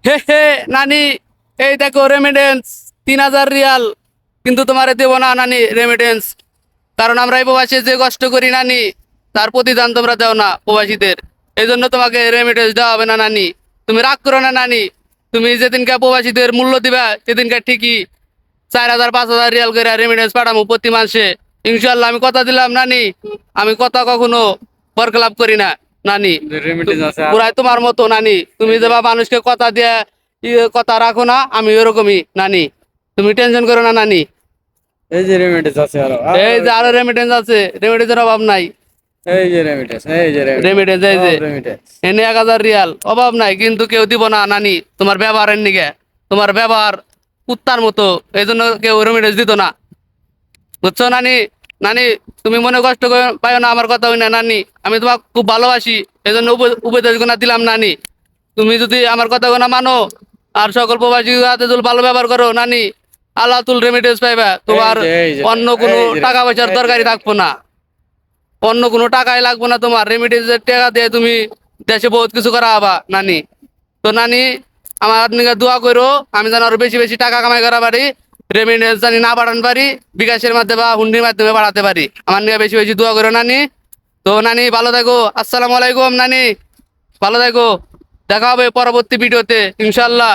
হে হে নানি, এই দেখো রেমিটেন্স 3,000 রিয়াল, কিন্তু তোমারে দেবো না নানি রেমিটেন্স। কারণ আমরা এই প্রবাসী যে কষ্ট করি নানি, তার প্রতিদান তোমরা দাও না প্রবাসীদের। এই জন্য তোমাকে রেমিটেন্স দেওয়া হবে না নানি। তুমি রাগ করো না নানি। তুমি যেদিনকে প্রবাসীদের মূল্য দিবা সেদিনকে ঠিকই 4,000 5,000 রিয়াল করে রেমিটেন্স পাঠাবো প্রতি মাসে। ইনশাল্লাহ আমি কথা দিলাম নানি। আমি কথা কখনো বরখলাপ করি না নানি। রেমিটেন্স আছে আর পুরাই তোমার মতো নানি, তুমি যে বা মানুষকে কথা দিয়ে কথা রাখো না, আমি ওরকমই নানি। তুমি টেনশন করো না নানি। এই যে রেমিটেন্স আছে আরো এই যে আরো রেমিটেন্স আছে, রেমিটেন্সের অভাব নাই। এই যে রেমিটেন্স, এই যে রেমিটেন্স এই যে রেমিটেন্স। এনে 1,000 রিয়াল অভাব নাই, কিন্তু কেউ দিব না নানি তোমার ব্যবহারের নিগে। তোমার ব্যবহার কুত্তার মতো, এই জন্য কেউ রেমিটেন্স দিত না, বুঝছো নানি। নানি তুমি মনে কষ্ট পাইও না আমার কথা হই না নানি। আমি তোমাকে খুব ভালোবাসি, এই জন্য উপদেশ গুণা দিলাম নানি। তুমি যদি আমার কথা গোনা মানো আর সকল প্রবাসী হাতে তুল ভালো ব্যবহার করো নানি, আল্লাহ তুল রেমিটেন্স পাইবা। তোমার এই যে অন্য কোনো এই যে টাকা পয়সার দরকারই থাকবো না, অন্য কোনো টাকাই লাগবো না তোমার। রেমিটেন্সের টাকা দিয়ে তুমি দেশে বহুত কিছু করা হবা নানি। তো নানি আমার নিকে দোয়া করো, আমি যেন আরো বেশি বেশি টাকা কামাই করা পারি, রেমিটেন্স জানি না বাড়ান পারি, বিকাশের মাধ্যমে বা হুন্ডির মাধ্যমে বাড়াতে পারি। আমার নিকে বেশি বেশি দোয়া করো নানি। তো নানি ভালো থাকো, আসসালামু আলাইকুম নানি, ভালো থাকো। দেখা হবে পরবর্তী ভিডিওতে ইনশাল্লাহ।